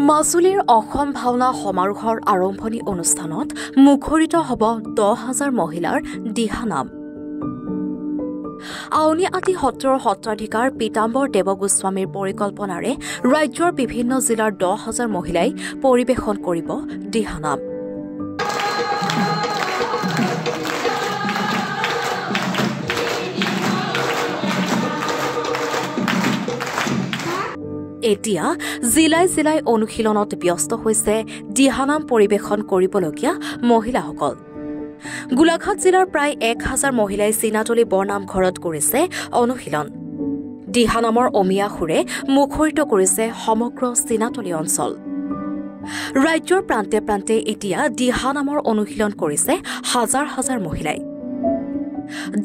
মাজুলীৰ অসম ভাওনা সমাৰোহৰ আৰম্ভণি অনুষ্ঠানত মুখৰিত হ'ব 10,000 মহিলাৰ দিহানাম। আউনী আটি সত্ৰৰ সত্ৰাধিকাৰ পীতাম্বৰ দেৱগোস্বামীৰ পৰিকল্পনাৰে ৰাজ্যৰ বিভিন্ন জিলাৰ 10,000 মহিলাই পৰিৱেশন কৰিব দিহানাম। এতিয়া জিলাই জিলাই অনুশীলনত ব্যস্ত হৈছে দিহানাম পৰিৱেশন কৰিবলগীয়া মহিলাসকল। গোলাঘাট জিলাৰ প্ৰায় 1,000 মহিলাই চীনাতলী বৰনামঘৰত কৰিছে অনুশীলন। দিহানামৰ অমিয়া সুৰে মুখৰিত কৰিছে সমগ্ৰ চীনাতলী অঞ্চল। ৰাজ্যৰ প্ৰান্তে প্ৰান্তে এতিয়া দিহানামৰ অনুশীলন কৰিছে হাজাৰ হাজাৰ মহিলাই।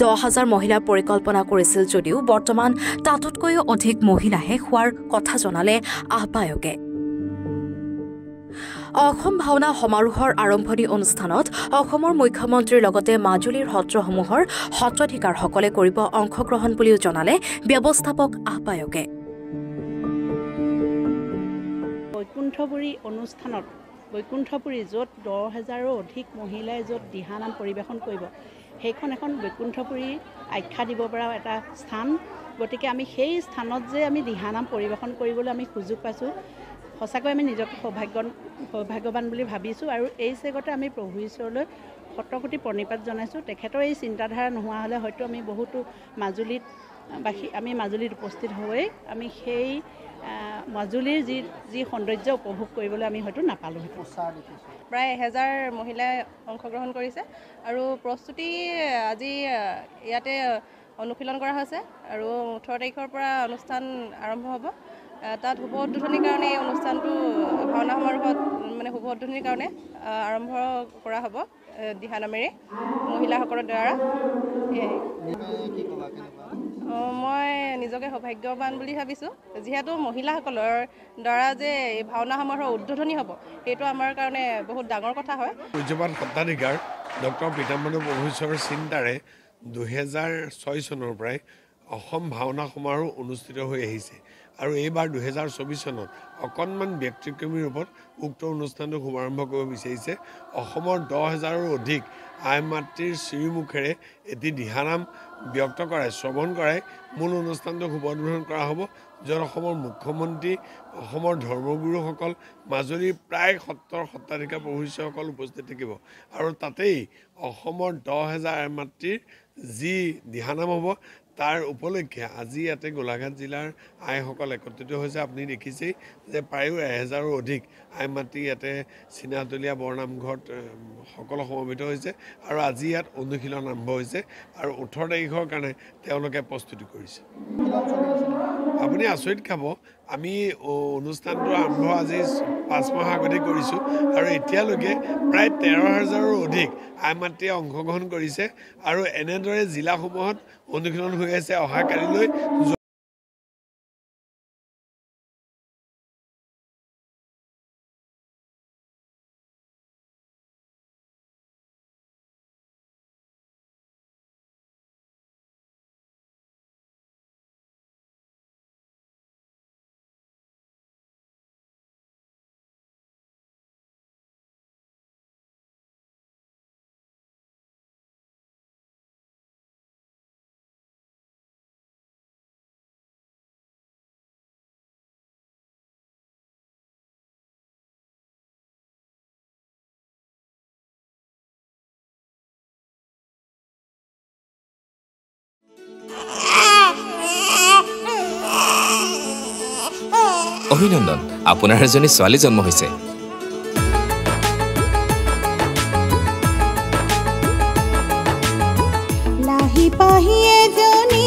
10,000 মহিলাৰ পৰিকল্পনা কৰিছিল যদিও বৰ্তমান তাতোতকৈও অধিক মহিলাহে হোৱাৰ কথা জনালে আহ্বায়কে। অসম ভাওনা সমাৰোহৰ আৰম্ভণি অনুষ্ঠানত অসমৰ মুখ্যমন্ত্ৰীৰ লগতে মাজুলীৰ সত্ৰসমূহৰ সত্ৰাধিকাৰসকলে কৰিব অংশগ্ৰহণ বুলিও জনালে ব্যৱস্থাপক আহ্বায়কে। বৈকুণ্ঠপুৰী অনুষ্ঠানত বৈকুণ্ঠপুৰী য'ত 10,000ৰো অধিক মহিলাই য'ত দিহানাম পৰিৱেশন কৰিব, সেইখন এখন বৈকুণ্ঠপুৰী আখ্যা দিব পৰা এটা স্থান। গতিকে আমি সেই স্থানত যে আমি দিহানাম পৰিৱেশন কৰিবলৈ আমি সুযোগ পাইছোঁ, সঁচাকৈ আমি নিজকে সৌভাগ্যৱান বুলি ভাবিছোঁ। আৰু এই চেগতে আমি প্ৰভু ঈশ্বৰলৈ শতকোটি প্ৰণিপাত জনাইছোঁ। তেখেতৰ এই চিন্তাধাৰা নোহোৱা হ'লে হয়তো আমি বহুতো মাজুলীত উপস্থিত হৈ আমি সেই মাজুলীৰ যি সৌন্দৰ্য উপভোগ কৰিবলৈ আমি হয়তো নাপালোঁ। প্ৰায় 1000 মহিলাই অংশগ্ৰহণ কৰিছে আৰু প্ৰস্তুতি আজি ইয়াতে অনুশীলন কৰা হৈছে আৰু 18 তাৰিখৰ পৰা অনুষ্ঠান আৰম্ভ হ'ব। তাত শুভ উদ্বোধনীৰ কাৰণে এই অনুষ্ঠানটো ভাওনা সমাৰোহত শুভ উদ্বোধনীৰ কাৰণে আৰম্ভ কৰা হ'ব দিহানামেৰে মহিলাসকলৰ দ্বাৰা। মই নিজকে সৌভাগ্যৱান বুলি ভাবিছোঁ, যিহেতু মহিলাসকলৰ দ্বাৰা যে এই ভাওনা সমাৰোহৰ উদ্বোধনী হ'ব, সেইটো আমাৰ কাৰণে বহুত ডাঙৰ কথা হয়। পূজ্যপাত সত্ৰাধিকাৰ ডক্টৰ পীতাম্বৰ প্ৰভুঈশ্বৰৰ চিন্তাৰে 2006 চনৰ পৰাই অসম ভাওনা সমাৰোহ অনুষ্ঠিত হৈ আহিছে আৰু এইবাৰ 2024 চনত অকণমান ব্যক্তিক্ৰমী ৰূপত উক্ত অনুষ্ঠানটো শুভাৰম্ভ কৰিব বিচাৰিছে। অসমৰ 10,000ৰো অধিক আই মাতৃৰ শ্ৰীমুখেৰে এটি দিহানাম ব্যক্ত কৰাই শ্ৰৱণ কৰাই মূল অনুষ্ঠানটো শুভ উদ্বোধন কৰা হ'ব, য'ত অসমৰ মুখ্যমন্ত্ৰী, অসমৰ ধৰ্মগুৰুসকল, মাজুলীৰ প্ৰায় সত্ৰৰ সত্ৰাধিকাৰ প্ৰভু ঈশ্বৰসকল উপস্থিত থাকিব আৰু তাতেই অসমৰ 10,000 আই মাতৃৰ যি দিহানাম হ'ব তাৰ উপলক্ষে আজি ইয়াতে গোলাঘাট জিলাৰ আইসকল একত্ৰিত হৈছে। আপুনি দেখিছেই যে প্ৰায়ো 1000ৰো অধিক আই মাতৃ ইয়াতে চীনাতলীয়া বৰনামঘৰত সকলো সমবেত হৈছে আৰু আজি ইয়াত অনুশীলন আৰম্ভ হৈছে আৰু 18 তাৰিখৰ কাৰণে তেওঁলোকে প্ৰস্তুতি কৰিছে। আপুনি আচৰিত খাব, আমি অনুষ্ঠানটো আৰম্ভ আজি 5 মাহ আগতে কৰিছোঁ আৰু এতিয়ালৈকে প্ৰায় 13,000ৰো অধিক আই মাতৃয়ে অংশগ্ৰহণ কৰিছে আৰু এনেদৰে জিলাসমূহত অনুশীলন হৈ আছে। অহাকালিলৈ অভিনন্দন, আপোনাৰ এজনী ছোৱালী জন্ম হৈছে। লাহি পাহি এজনী